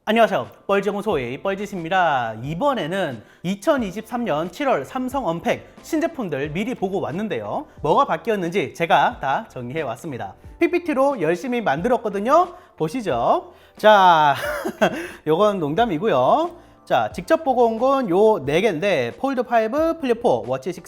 안녕하세요. 뻘지공소의 뻘짓입니다. 이번에는 2023년 7월 삼성 언팩 신제품들 미리 보고 왔는데요. 뭐가 바뀌었는지 제가 다 정리해 왔습니다. PPT로 열심히 만들었거든요. 보시죠. 자, 요건 농담이고요. 자, 직접 보고 온 건 요 4개인데 폴드 5, 플립 4, 워치 6,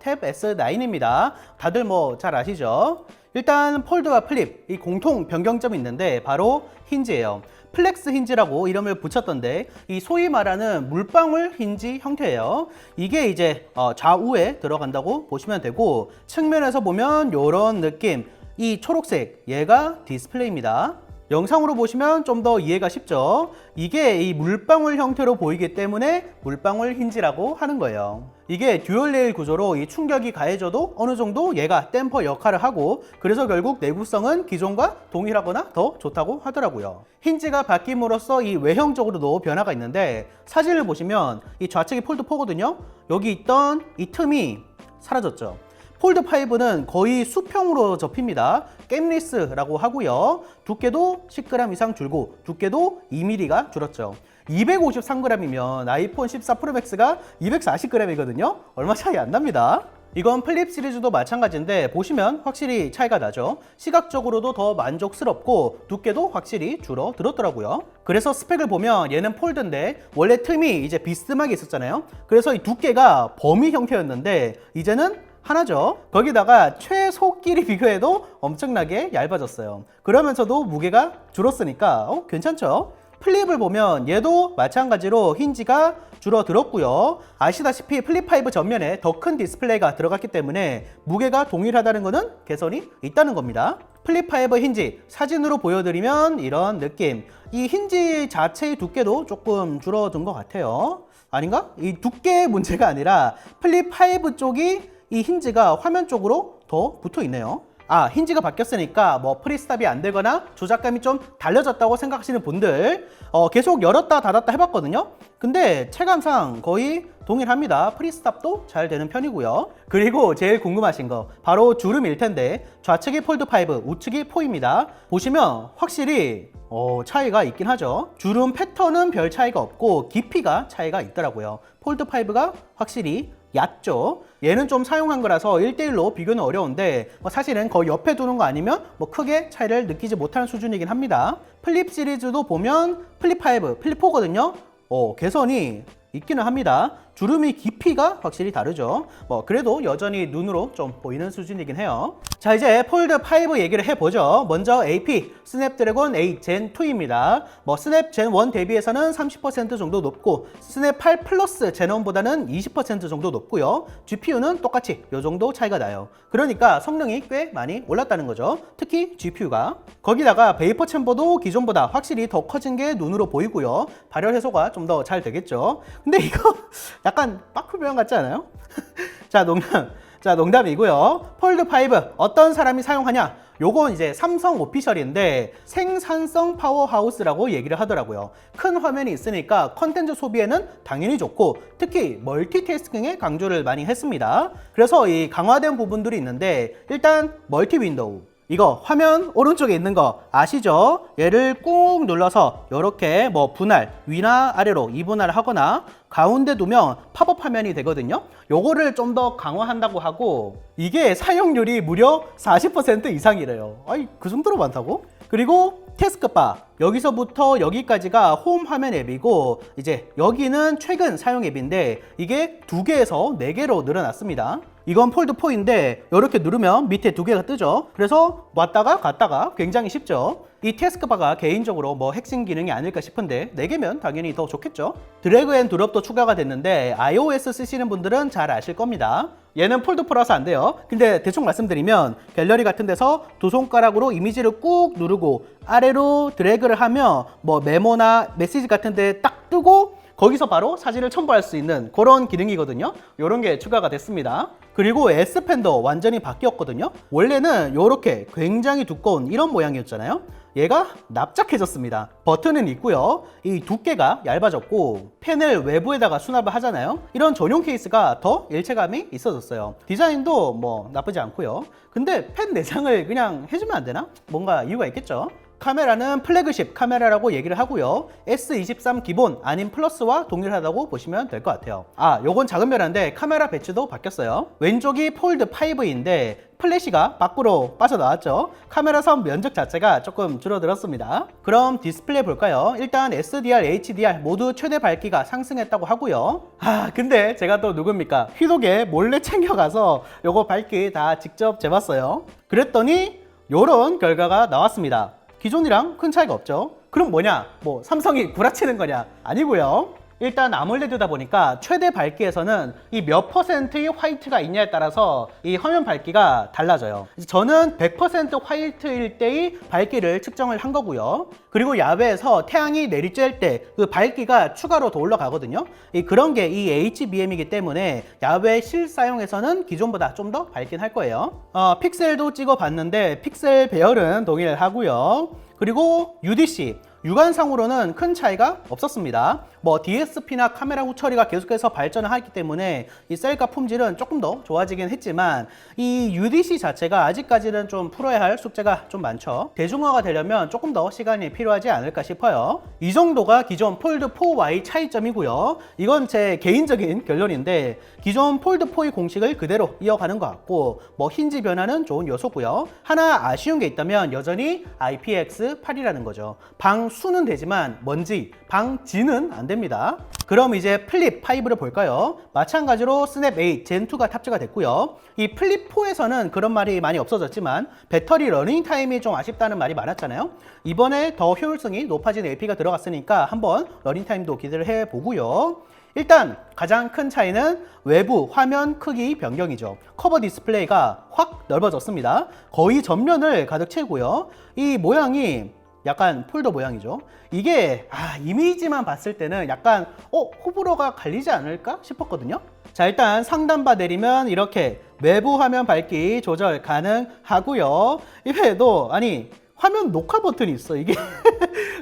탭 S9입니다. 다들 뭐 잘 아시죠? 일단 폴드와 플립, 이 공통 변경점이 있는데 바로 힌지예요. 플렉스 힌지라고 이름을 붙였던데 이 소위 말하는 물방울 힌지 형태예요. 이게 이제 좌우에 들어간다고 보시면 되고, 측면에서 보면 이런 느낌, 이 초록색 얘가 디스플레이입니다. 영상으로 보시면 좀 더 이해가 쉽죠. 이게 이 물방울 형태로 보이기 때문에 물방울 힌지라고 하는 거예요. 이게 듀얼 레일 구조로 이 충격이 가해져도 어느 정도 얘가 댐퍼 역할을 하고, 그래서 결국 내구성은 기존과 동일하거나 더 좋다고 하더라고요. 힌지가 바뀜으로써 이 외형적으로도 변화가 있는데, 사진을 보시면 이 좌측이 폴드 4거든요. 여기 있던 이 틈이 사라졌죠. 폴드 5는 거의 수평으로 접힙니다. 겜리스라고 하고요. 두께도 10g 이상 줄고 두께도 2mm가 줄었죠. 253g이면 아이폰 14 프로 맥스가 240g이거든요. 얼마 차이 안 납니다. 이건 플립 시리즈도 마찬가지인데 보시면 확실히 차이가 나죠. 시각적으로도 더 만족스럽고 두께도 확실히 줄어들었더라고요. 그래서 스펙을 보면 얘는 폴드인데 원래 틈이 이제 비스듬하게 있었잖아요. 그래서 이 두께가 범위 형태였는데 이제는 하나죠. 거기다가 최소 길이 비교해도 엄청나게 얇아졌어요. 그러면서도 무게가 줄었으니까 괜찮죠? 플립을 보면 얘도 마찬가지로 힌지가 줄어들었고요. 아시다시피 플립 5 전면에 더 큰 디스플레이가 들어갔기 때문에 무게가 동일하다는 것은 개선이 있다는 겁니다. 플립 5 힌지 사진으로 보여드리면 이런 느낌. 이 힌지 자체의 두께도 조금 줄어든 것 같아요. 아닌가? 이 두께의 문제가 아니라 플립 5 쪽이 이 힌지가 화면 쪽으로 더 붙어 있네요. 힌지가 바뀌었으니까 뭐 프리스탑이 안 되거나 조작감이 좀 달라졌다고 생각하시는 분들, 계속 열었다 닫았다 해봤거든요. 근데 체감상 거의 동일합니다. 프리스탑도 잘 되는 편이고요. 그리고 제일 궁금하신 거 바로 주름일 텐데, 좌측이 폴드 5, 우측이 4입니다. 보시면 확실히 차이가 있긴 하죠. 주름 패턴은 별 차이가 없고 깊이가 차이가 있더라고요. 폴드 5가 확실히 얕죠. 얘는 좀 사용한 거라서 1대1로 비교는 어려운데 사실은 거의 옆에 두는 거 아니면 크게 차이를 느끼지 못하는 수준이긴 합니다. 플립 시리즈도 보면 플립 5, 플립 4거든요. 개선이 있기는 합니다. 주름이 깊이가 확실히 다르죠. 그래도 여전히 눈으로 좀 보이는 수준이긴 해요. 자, 이제 폴드 5 얘기를 해보죠. 먼저 AP 스냅드래곤 8 젠 2입니다. 스냅 젠 1 대비해서는 30% 정도 높고, 스냅 8 플러스 젠 1보다는 20% 정도 높고요. GPU는 똑같이 이 정도 차이가 나요. 그러니까 성능이 꽤 많이 올랐다는 거죠. 특히 GPU가. 거기다가 베이퍼 챔버도 기존보다 확실히 더 커진 게 눈으로 보이고요. 발열 해소가 좀 더 잘 되겠죠. 근데 이거 약간 빠꾸 표현 같지 않아요? 자, 농담이고요. 폴드 5 어떤 사람이 사용하냐? 요건 이제 삼성 오피셜인데 생산성 파워하우스라고 얘기를 하더라고요. 큰 화면이 있으니까 컨텐츠 소비에는 당연히 좋고, 특히 멀티태스킹에 강조를 많이 했습니다. 그래서 이 강화된 부분들이 있는데, 일단 멀티 윈도우, 이거 화면 오른쪽에 있는 거 아시죠? 얘를 꾹 눌러서 이렇게 분할, 위나 아래로 이분할을 하거나 가운데 두면 팝업 화면이 되거든요. 요거를 좀 더 강화한다고 하고, 이게 사용률이 무려 40% 이상이래요. 그 정도로 많다고? 그리고 태스크바, 여기서부터 여기까지가 홈 화면 앱이고, 이제 여기는 최근 사용 앱인데 이게 2개에서 4개로 늘어났습니다. 이건 폴드 4인데 이렇게 누르면 밑에 2개가 뜨죠. 그래서 왔다가 갔다가 굉장히 쉽죠. 이 태스크바가 개인적으로 핵심 기능이 아닐까 싶은데 4개면 당연히 더 좋겠죠. 드래그 앤 드롭도 추가가 됐는데 iOS 쓰시는 분들은 잘 아실 겁니다. 얘는 폴드 4라서 안 돼요. 근데 대충 말씀드리면 갤러리 같은 데서 두 손가락으로 이미지를 꾹 누르고 아래로 드래그를 하면 메모나 메시지 같은 데 딱 뜨고 거기서 바로 사진을 첨부할 수 있는 그런 기능이거든요. 이런 게 추가가 됐습니다. 그리고 S펜도 완전히 바뀌었거든요. 원래는 이렇게 굉장히 두꺼운 이런 모양이었잖아요. 얘가 납작해졌습니다. 버튼은 있고요. 이 두께가 얇아졌고 펜을 외부에다가 수납을 하잖아요. 이런 전용 케이스가 더 일체감이 있어졌어요. 디자인도 나쁘지 않고요. 근데 펜 내장을 그냥 해주면 안 되나? 뭔가 이유가 있겠죠. 카메라는 플래그십 카메라라고 얘기를 하고요. S23 기본 아닌 플러스와 동일하다고 보시면 될 것 같아요. 요건 작은 변화인데 카메라 배치도 바뀌었어요. 왼쪽이 폴드 5인데 플래시가 밖으로 빠져나왔죠. 카메라 선 면적 자체가 조금 줄어들었습니다. 그럼 디스플레이 볼까요? 일단 SDR, HDR 모두 최대 밝기가 상승했다고 하고요. 근데 제가 또 누굽니까? 휘독에 몰래 챙겨가서 요거 밝기 다 직접 재봤어요. 그랬더니 요런 결과가 나왔습니다. 기존이랑 큰 차이가 없죠. 그럼 뭐냐? 뭐 삼성이 구라치는 거냐? 아니고요. 일단 아몰레드다 보니까 최대 밝기에서는 이 몇 퍼센트의 화이트가 있냐에 따라서 이 화면 밝기가 달라져요. 저는 100% 화이트일 때의 밝기를 측정을 한 거고요. 그리고 야외에서 태양이 내리쬐을 때 그 밝기가 추가로 더 올라가거든요. 그런 게 이 HBM이기 때문에 야외 실사용에서는 기존보다 좀 더 밝긴 할 거예요. 픽셀도 찍어봤는데 픽셀 배열은 동일하고요. 그리고 UDC 육안상으로는 큰 차이가 없었습니다. 뭐 DSP나 카메라 후 처리가 계속해서 발전을 하기 때문에 이 셀카 품질은 조금 더 좋아지긴 했지만 이 UDC 자체가 아직까지는 좀 풀어야 할 숙제가 좀 많죠. 대중화가 되려면 조금 더 시간이 필요하지 않을까 싶어요. 이 정도가 기존 폴드 4와의 차이점이고요. 이건 제 개인적인 결론인데 기존 폴드 4의 공식을 그대로 이어가는 것 같고 뭐 힌지 변화는 좋은 요소고요. 하나 아쉬운 게 있다면 여전히 IPX8이라는 거죠. 방수는 되지만 먼지, 방지는 안 됩니다. 그럼 이제 플립 5를 볼까요? 마찬가지로 스냅 8 젠2가 탑재가 됐고요. 이 플립 4에서는 그런 말이 많이 없어졌지만 배터리 러닝 타임이 좀 아쉽다는 말이 많았잖아요. 이번에 더 효율성이 높아진 LP가 들어갔으니까 한번 러닝 타임도 기대를 해보고요. 일단 가장 큰 차이는 외부 화면 크기 변경이죠. 커버 디스플레이가 확 넓어졌습니다. 거의 전면을 가득 채우고요. 이 모양이 약간 폴더 모양이죠. 이게 이미지만 봤을 때는 약간 호불호가 갈리지 않을까 싶었거든요. 자, 일단 상단바 내리면 이렇게 외부 화면 밝기 조절 가능하고요. 이외에도 화면 녹화 버튼이 있어. 이게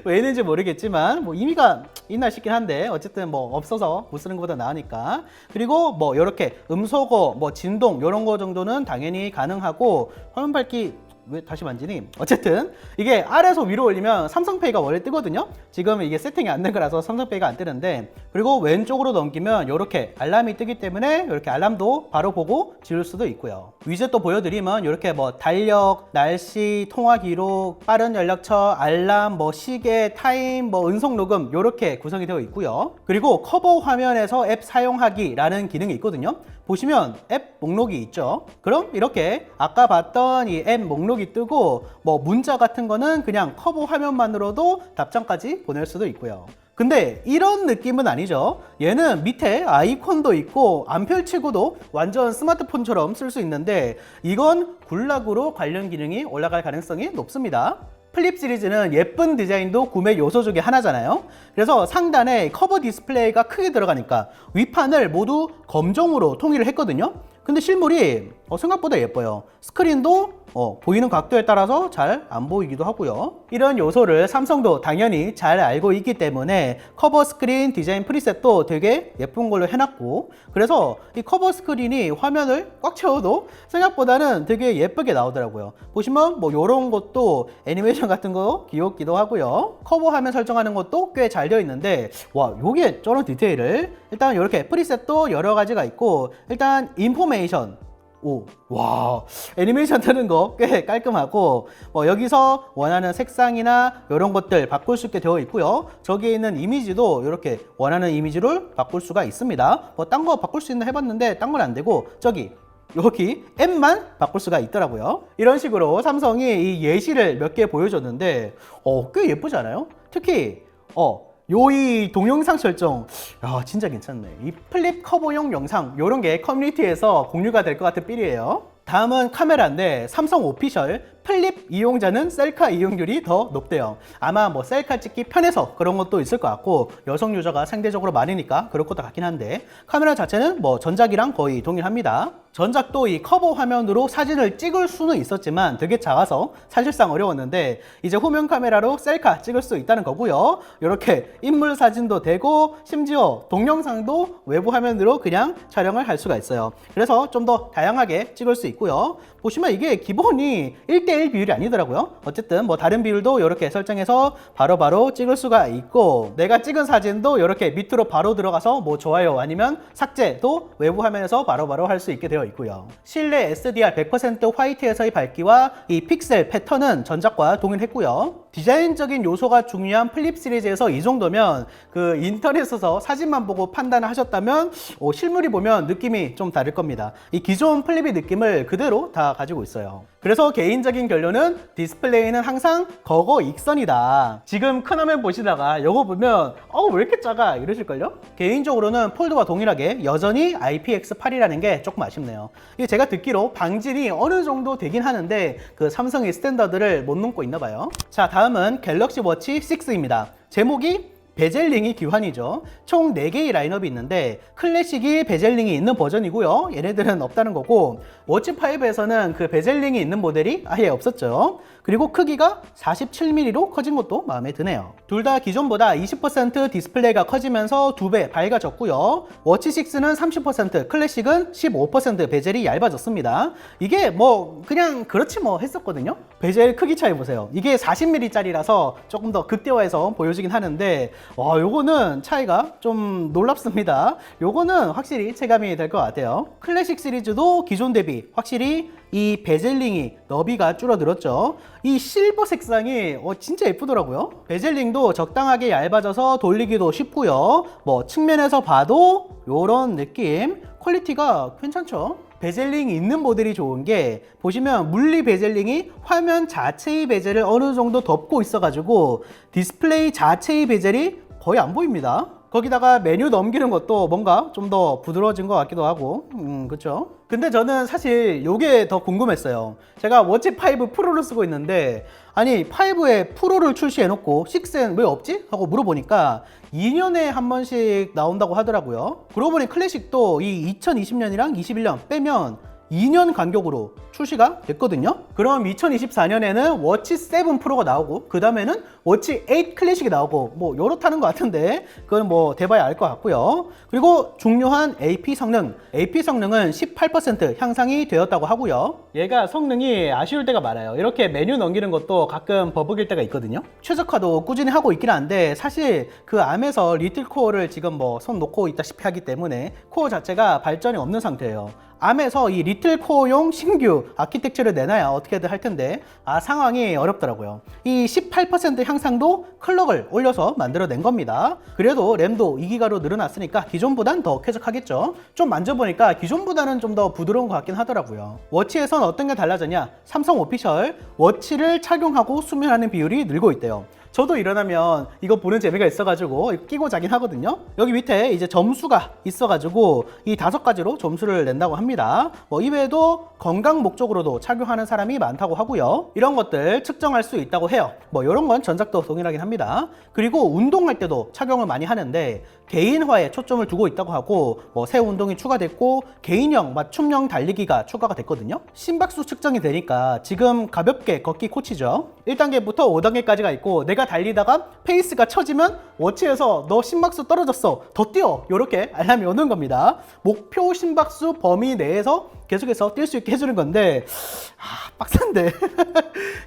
왜 있는지 모르겠지만 뭐 의미가 있나 싶긴 한데 어쨌든 뭐 없어서 못 쓰는 것보다 나으니까. 그리고 뭐 이렇게 음소거, 뭐 진동 이런 거 정도는 당연히 가능하고 화면 밝기 왜 다시 만지니? 어쨌든 이게 아래에서 위로 올리면 삼성페이가 원래 뜨거든요. 지금은 이게 세팅이 안 된 거라서 삼성페이가 안 뜨는데, 그리고 왼쪽으로 넘기면 이렇게 알람이 뜨기 때문에 이렇게 알람도 바로 보고 지울 수도 있고요. 위젯도 보여드리면 이렇게 뭐 달력, 날씨, 통화 기록, 빠른 연락처, 알람, 뭐 시계, 타임, 뭐 음성 녹음 이렇게 구성이 되어 있고요. 그리고 커버 화면에서 앱 사용하기라는 기능이 있거든요. 보시면 앱 목록이 있죠. 그럼 이렇게 아까 봤던 이 앱 목록이 뜨고 뭐 문자 같은 거는 그냥 커버 화면만으로도 답장까지 보낼 수도 있고요. 근데 이런 느낌은 아니죠. 얘는 밑에 아이콘도 있고 안 펼치고도 완전 스마트폰처럼 쓸 수 있는데 이건 굴락으로 관련 기능이 올라갈 가능성이 높습니다. 플립 시리즈는 예쁜 디자인도 구매 요소 중에 하나잖아요. 그래서 상단에 커버 디스플레이가 크게 들어가니까 위판을 모두 검정으로 통일을 했거든요. 근데 실물이 생각보다 예뻐요. 스크린도 보이는 각도에 따라서 잘 안 보이기도 하고요. 이런 요소를 삼성도 당연히 잘 알고 있기 때문에 커버 스크린 디자인 프리셋도 되게 예쁜 걸로 해놨고, 그래서 이 커버 스크린이 화면을 꽉 채워도 생각보다는 되게 예쁘게 나오더라고요. 보시면 뭐 이런 것도 애니메이션 같은 거 귀엽기도 하고요. 커버 화면 설정하는 것도 꽤 잘 되어 있는데, 와, 요게 저런 디테일을 일단 이렇게 프리셋도 여러 가지가 있고, 일단 인포메이션, 와, 애니메이션 뜨는 거 꽤 깔끔하고, 여기서 원하는 색상이나 이런 것들 바꿀 수 있게 되어 있고요. 저기에 있는 이미지도 이렇게 원하는 이미지를 바꿀 수가 있습니다. 뭐 딴 거 바꿀 수 있나 해봤는데 딴 건 안 되고, 여기 앱만 바꿀 수가 있더라고요. 이런 식으로 삼성이 이 예시를 몇 개 보여줬는데 꽤 예쁘지 않아요? 특히 이 동영상 설정, 진짜 괜찮네. 이 플립 커버용 영상, 요런 게 커뮤니티에서 공유가 될 것 같은 삘이에요. 다음은 카메라인데 삼성 오피셜 플립 이용자는 셀카 이용률이 더 높대요. 아마 뭐 셀카 찍기 편해서 그런 것도 있을 것 같고, 여성 유저가 상대적으로 많으니까 그럴 것도 같긴 한데, 카메라 자체는 뭐 전작이랑 거의 동일합니다. 전작도 이 커버 화면으로 사진을 찍을 수는 있었지만 되게 작아서 사실상 어려웠는데, 이제 후면 카메라로 셀카 찍을 수 있다는 거고요. 이렇게 인물 사진도 되고 심지어 동영상도 외부 화면으로 그냥 촬영을 할 수가 있어요. 그래서 좀 더 다양하게 찍을 수 있고요. 보시면 이게 기본이 1대1 1대1 비율이 아니더라고요. 어쨌든 뭐 다른 비율도 이렇게 설정해서 바로바로 찍을 수가 있고, 내가 찍은 사진도 이렇게 밑으로 바로 들어가서 뭐 좋아요 아니면 삭제도 외부 화면에서 바로바로 할 수 있게 되어 있고요. 실내 SDR 100% 화이트에서의 밝기와 이 픽셀 패턴은 전작과 동일했고요. 디자인적인 요소가 중요한 플립 시리즈에서 이 정도면 그 인터넷에서 사진만 보고 판단을 하셨다면 실물이 보면 느낌이 좀 다를 겁니다. 이 기존 플립의 느낌을 그대로 다 가지고 있어요. 그래서 개인적인 결론은 디스플레이는 항상 거거 익선이다. 지금 큰 화면 보시다가 이거 보면 왜 이렇게 작아 이러실걸요? 개인적으로는 폴드와 동일하게 여전히 IPX8이라는 게 조금 아쉽네요. 이게 제가 듣기로 방진이 어느 정도 되긴 하는데 그 삼성의 스탠더드를 못 넘고 있나 봐요. 자, 다음은 갤럭시 워치 6입니다. 제목이 베젤링이 귀환이죠. 총 4개의 라인업이 있는데 클래식이 베젤링이 있는 버전이고요. 얘네들은 없다는 거고, 워치5에서는 그 베젤링이 있는 모델이 아예 없었죠. 그리고 크기가 47mm로 커진 것도 마음에 드네요. 둘 다 기존보다 20% 디스플레이가 커지면서 2배 밝아졌고요. 워치6는 30%, 클래식은 15% 베젤이 얇아졌습니다. 이게 뭐 그냥 그렇지 뭐 했었거든요. 베젤 크기 차이 보세요. 이게 40mm짜리라서 조금 더 극대화해서 보여지긴 하는데 요거는 차이가 좀 놀랍습니다. 요거는 확실히 체감이 될 것 같아요. 클래식 시리즈도 기존 대비 확실히 이 베젤링이 너비가 줄어들었죠. 이 실버 색상이 진짜 예쁘더라고요. 베젤링도 적당하게 얇아져서 돌리기도 쉽고요. 뭐 측면에서 봐도 요런 느낌, 퀄리티가 괜찮죠. 베젤링이 있는 모델이 좋은 게 보시면 물리 베젤링이 화면 자체의 베젤을 어느 정도 덮고 있어가지고 디스플레이 자체의 베젤이 거의 안 보입니다. 거기다가 메뉴 넘기는 것도 뭔가 좀 더 부드러워진 것 같기도 하고, 그쵸? 근데 저는 사실 요게 더 궁금했어요. 제가 워치5 프로를 쓰고 있는데, 아니 5에 프로를 출시해놓고 6엔 왜 없지? 하고 물어보니까 2년에 한 번씩 나온다고 하더라고요. 그러고 보니 클래식도 이 2020년이랑 21년 빼면 2년 간격으로 출시가 됐거든요. 그럼 2024년에는 워치 7 프로가 나오고 그 다음에는 워치 8 클래식이 나오고 뭐 요렇다는 것 같은데, 그건 뭐 대봐야 알 것 같고요. 그리고 중요한 AP 성능은 18% 향상이 되었다고 하고요. 얘가 성능이 아쉬울 때가 많아요. 이렇게 메뉴 넘기는 것도 가끔 버벅일 때가 있거든요. 최적화도 꾸준히 하고 있긴 한데 사실 그 암에서 리틀 코어를 지금 뭐 손 놓고 있다시피 하기 때문에 코어 자체가 발전이 없는 상태예요. 암에서 이 리틀 코어용 신규 아키텍처를 내놔야 어떻게든 할 텐데 상황이 어렵더라고요. 이 18% 향상도 클럭을 올려서 만들어낸 겁니다. 그래도 램도 2기가로 늘어났으니까 기존보단 더 쾌적하겠죠. 좀 만져보니까 기존보다는 좀 더 부드러운 것 같긴 하더라고요. 워치에선 어떤 게 달라졌냐? 삼성 오피셜 워치를 착용하고 수면하는 비율이 늘고 있대요. 저도 일어나면 이거 보는 재미가 있어가지고 끼고 자긴 하거든요. 여기 밑에 이제 점수가 있어가지고 이 5가지로 점수를 낸다고 합니다. 이외에도 건강 목적으로도 착용하는 사람이 많다고 하고요. 이런 것들 측정할 수 있다고 해요. 이런 건 전작도 동일하긴 합니다. 그리고 운동할 때도 착용을 많이 하는데 개인화에 초점을 두고 있다고 하고 새 운동이 추가됐고 개인형, 맞춤형 달리기가 추가가 됐거든요. 심박수 측정이 되니까 지금 가볍게 걷기 코치죠. 1단계부터 5단계까지가 있고 내가 달리다가 페이스가 처지면 워치에서 너 심박수 떨어졌어, 더 뛰어, 이렇게 알람이 오는 겁니다. 목표 심박수 범위 내에서 계속해서 뛸 수 있게 해주는 건데 빡센데.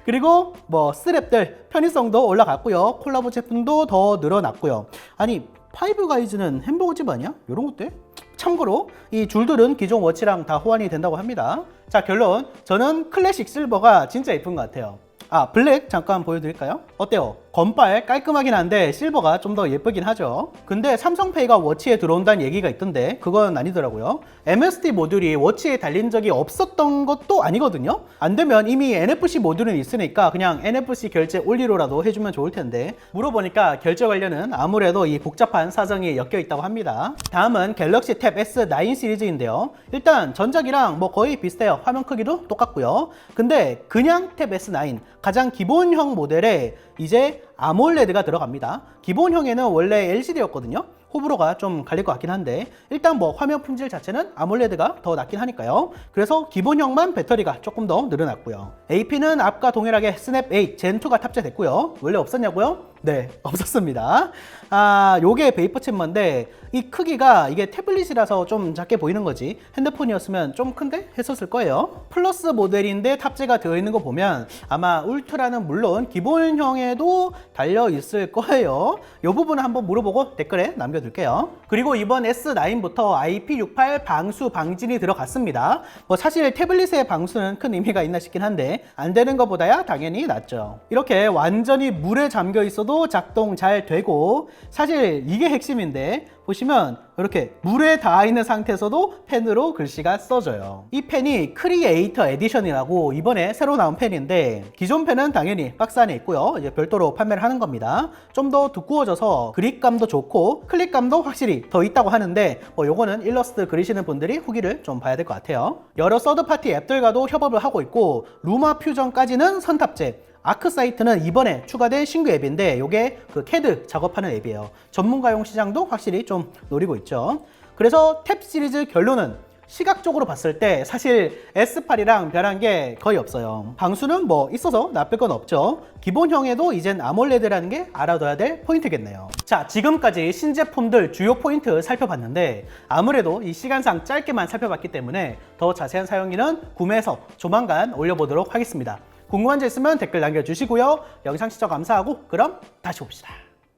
그리고 스트랩들 편의성도 올라갔고요. 콜라보 제품도 더 늘어났고요. 아니 파이브가이즈는 햄버거집 아니야? 이런 것들? 참고로 이 줄들은 기존 워치랑 다 호환이 된다고 합니다. 자, 결론, 저는 클래식 실버가 진짜 예쁜 것 같아요. 블랙 잠깐 보여드릴까요? 어때요? 건빨 깔끔하긴 한데 실버가 좀 더 예쁘긴 하죠. 근데 삼성페이가 워치에 들어온다는 얘기가 있던데 그건 아니더라고요. MSD 모듈이 워치에 달린 적이 없었던 것도 아니거든요. 안 되면 이미 NFC 모듈은 있으니까 그냥 NFC 결제 올리로라도 해주면 좋을 텐데, 물어보니까 결제 관련은 아무래도 이 복잡한 사정이 엮여 있다고 합니다. 다음은 갤럭시 탭 S9 시리즈인데요. 일단 전작이랑 거의 비슷해요. 화면 크기도 똑같고요. 근데 그냥 탭 S9 가장 기본형 모델에 이제 아몰레드가 들어갑니다. 기본형에는 원래 LCD였거든요. 호불호가 좀 갈릴 것 같긴 한데 일단 화면 품질 자체는 아몰레드가 더 낫긴 하니까요. 그래서 기본형만 배터리가 조금 더 늘어났고요. AP는 앞과 동일하게 스냅 8 젠2가 탑재됐고요. 원래 없었냐고요? 네, 없었습니다. 요게 베이퍼 챔버인데 이 크기가 이게 태블릿이라서 좀 작게 보이는 거지 핸드폰이었으면 좀 큰데 했었을 거예요. 플러스 모델인데 탑재가 되어 있는 거 보면 아마 울트라는 물론 기본형에도 달려 있을 거예요. 이 부분은 한번 물어보고 댓글에 남겨둘게요. 그리고 이번 S9부터 IP68 방수 방진이 들어갔습니다. 뭐 사실 태블릿의 방수는 큰 의미가 있나 싶긴 한데 안 되는 것보다야 당연히 낫죠. 이렇게 완전히 물에 잠겨 있어도 작동 잘 되고 사실 이게 핵심인데 보시면 이렇게 물에 닿아 있는 상태에서도 펜으로 글씨가 써져요. 이 펜이 크리에이터 에디션이라고 이번에 새로 나온 펜인데 기존 펜은 당연히 박스 안에 있고요. 이제 별도로 판매를 하는 겁니다. 좀 더 두꺼워져서 그립감도 좋고 클릭감도 확실히 더 있다고 하는데 요거는 일러스트 그리시는 분들이 후기를 좀 봐야 될 것 같아요. 여러 서드파티 앱들과도 협업을 하고 있고 루마 퓨전까지는 선탑재, 아크사이트는 이번에 추가된 신규 앱인데 이게 그 CAD 작업하는 앱이에요. 전문가용 시장도 확실히 좀 노리고 있죠. 그래서 탭 시리즈 결론은 시각적으로 봤을 때 사실 S8이랑 변한 게 거의 없어요. 방수는 뭐 있어서 나쁠 건 없죠. 기본형에도 이젠 아몰레드라는 게 알아둬야 될 포인트겠네요. 자, 지금까지 신제품들 주요 포인트 살펴봤는데 아무래도 이 시간상 짧게만 살펴봤기 때문에 더 자세한 사용일은 구매해서 조만간 올려보도록 하겠습니다. 궁금한 점 있으면 댓글 남겨주시고요. 영상 시청 감사하고 그럼 다시 봅시다.